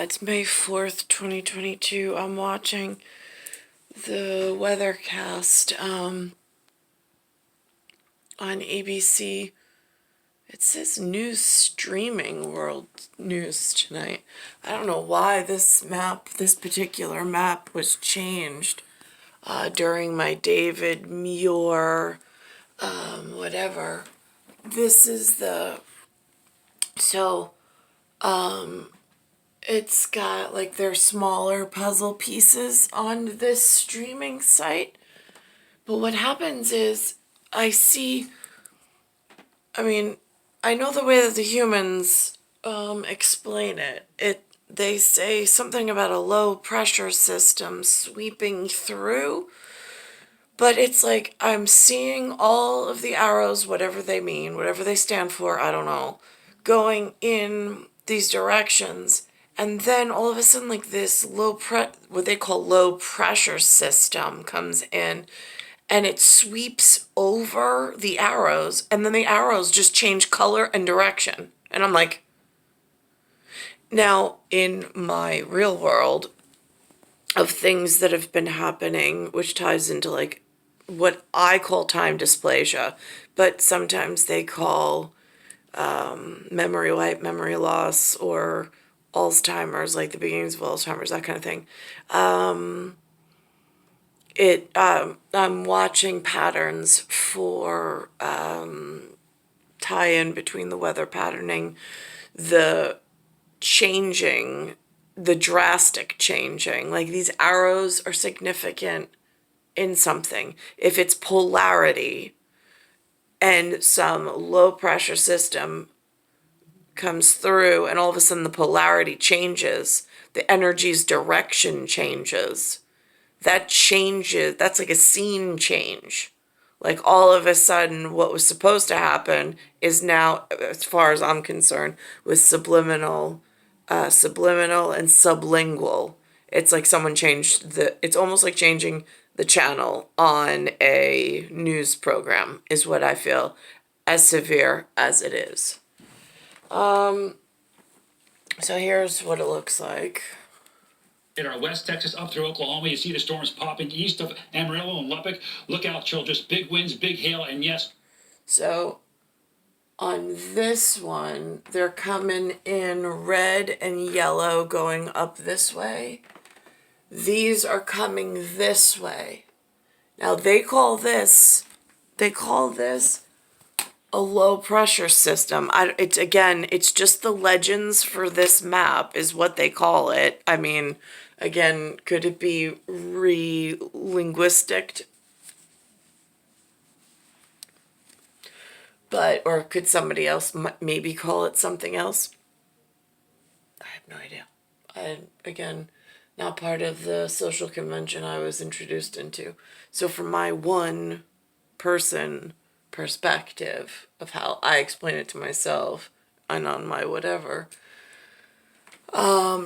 It's May 4th, 2022. I'm watching the weathercast on ABC. It says news streaming world news tonight. I don't know why this particular map was changed during my David Muir whatever. This is it's got like their smaller puzzle pieces on this streaming site. But what happens is I know the way that the humans explain it. They say something about a low pressure system sweeping through, but it's like I'm seeing all of the arrows, whatever they mean, whatever they stand for, I don't know, going in these directions. And then all of a sudden, like this what they call low pressure system comes in, and it sweeps over the arrows, and then the arrows just change color and direction. And I'm like, now in my real world of things that have been happening, which ties into like what I call time dysplasia, but sometimes they call memory loss, or Alzheimer's, like the beginnings of Alzheimer's, that kind of thing. I'm watching patterns for tie-in between the weather patterning, the drastic changing. Like these arrows are significant in something. If it's polarity and some low pressure system comes through and all of a sudden the polarity changes, the energy's direction changes. That changes, that's like a scene change. Like all of a sudden what was supposed to happen is now, as far as I'm concerned, with subliminal and sublingual. It's like someone changed it's almost like changing the channel on a news program is what I feel, as severe as it is. So here's what it looks like. In our West Texas up through Oklahoma, you see the storms popping east of Amarillo and Lubbock. Look out, children. Big winds, big hail, and yes. So on this one, they're coming in red and yellow going up this way. These are coming this way. Now they call this a low pressure system. It's just the legends for this map is what they call it. I mean, again, could it be re-linguistic? Or could somebody else maybe call it something else? I have no idea. Again, not part of the social convention I was introduced into. So from my one person perspective of how I explain it to myself and on my whatever,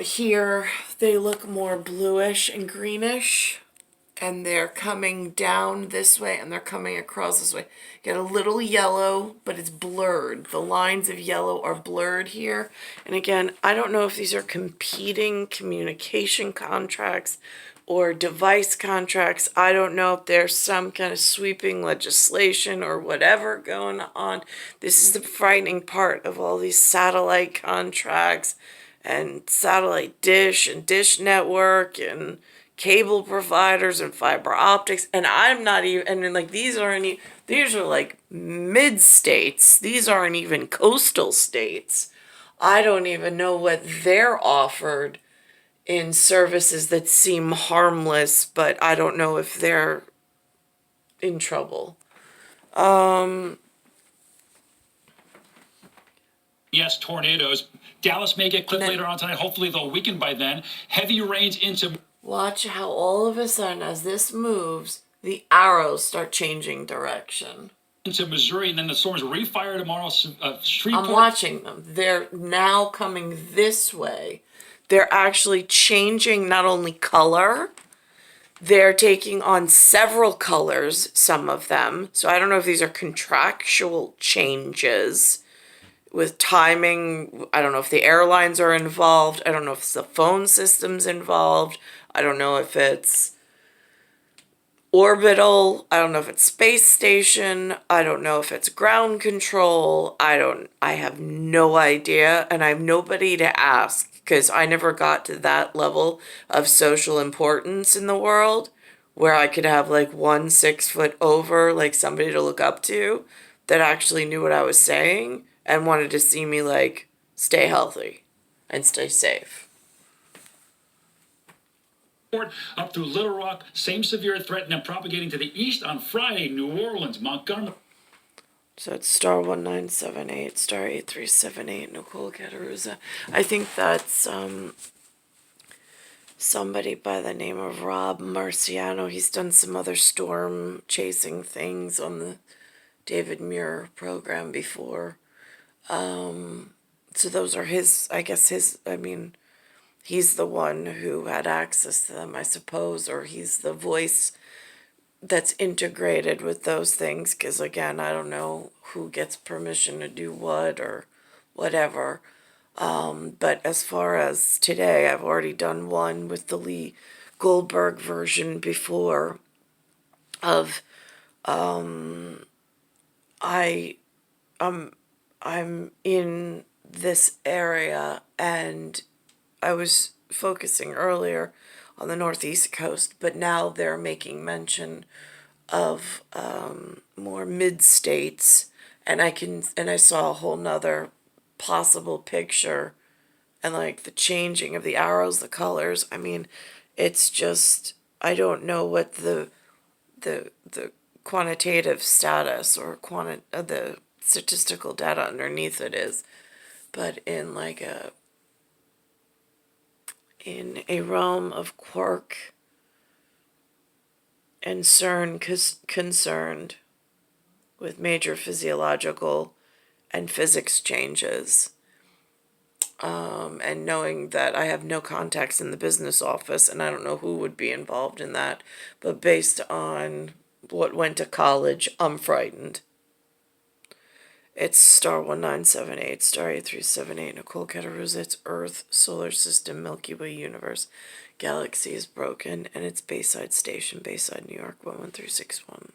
here they look more bluish and greenish, and they're coming down this way and they're coming across this way. Get a little yellow, but it's blurred. The lines of yellow are blurred here. And again, I don't know if these are competing communication contracts or device contracts. I don't know if there's some kind of sweeping legislation or whatever going on. This is the frightening part of all these satellite contracts and satellite dish and dish network and cable providers and fiber optics. And I'm not even, and like these are like mid states. These aren't even coastal states. I don't even know what they're offered in services that seem harmless, but I don't know if they're in trouble. Yes, tornadoes. Dallas may get clipped later on tonight. Hopefully they'll weaken by then. Heavy rains into... Watch how all of a sudden, as this moves, the arrows start changing direction. Into Missouri, and then the storms refire tomorrow. Shreveport. I'm watching them. They're now coming this way. They're actually changing not only color, they're taking on several colors, some of them. So I don't know if these are contractual changes with timing. I don't know if the airlines are involved. I don't know if the phone system's involved. I don't know if it's orbital. I don't know if it's space station. I don't know if it's ground control. I have no idea, and I have nobody to ask because I never got to that level of social importance in the world where I could have like 1 6 foot over, like somebody to look up to that actually knew what I was saying and wanted to see me like stay healthy and stay safe. Up through Little Rock, same severe threat, and then propagating to the east on Friday, New Orleans, Montgomery. So it's star 1978, star 8378, Nicole Cattaruzza. I think that's somebody by the name of Rob Marciano. He's done some other storm chasing things on the David Muir program before. So those are his, I guess he's the one who had access to them, I suppose, or he's the voice that's integrated with those things, because again, I don't know who gets permission to do what or whatever. But as far as today, I've already done one with the Lee Goldberg version before of I'm in this area, and I was focusing earlier on the Northeast coast, but now they're making mention of more mid-states, and I saw a whole nother possible picture, and like the changing of the arrows, the colors. I mean, it's just, I don't know what the quantitative status or the statistical data underneath it is, but in a realm of quark and CERN concerned with major physiological and physics changes, and knowing that I have no contacts in the business office and I don't know who would be involved in that, but based on what went to college, I'm frightened. It's star 1978, star 8378, Nicole Cattaruzza. It's Earth, solar system, Milky Way universe. Galaxy is broken, and it's Bayside Station, Bayside, New York, 11361.